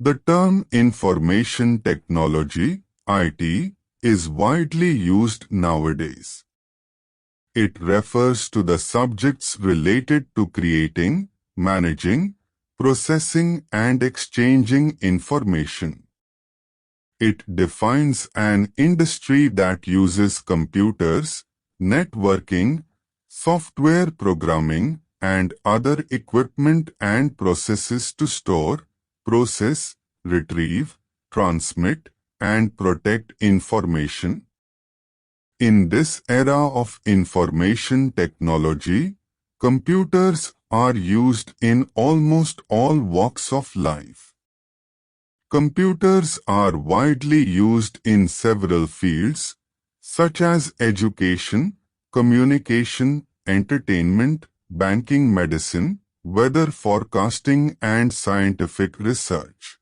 The term information technology, IT, is widely used nowadays. It refers to the subjects related to creating, managing, processing and exchanging information. It defines an industry that uses computers, networking, software programming, and other equipment and processes to store, process, retrieve, transmit, and protect information. In this era of information technology, computers are used in almost all walks of life. Computers are widely used in several fields, such as education, communication, entertainment, banking, medicine, weather forecasting, and scientific research.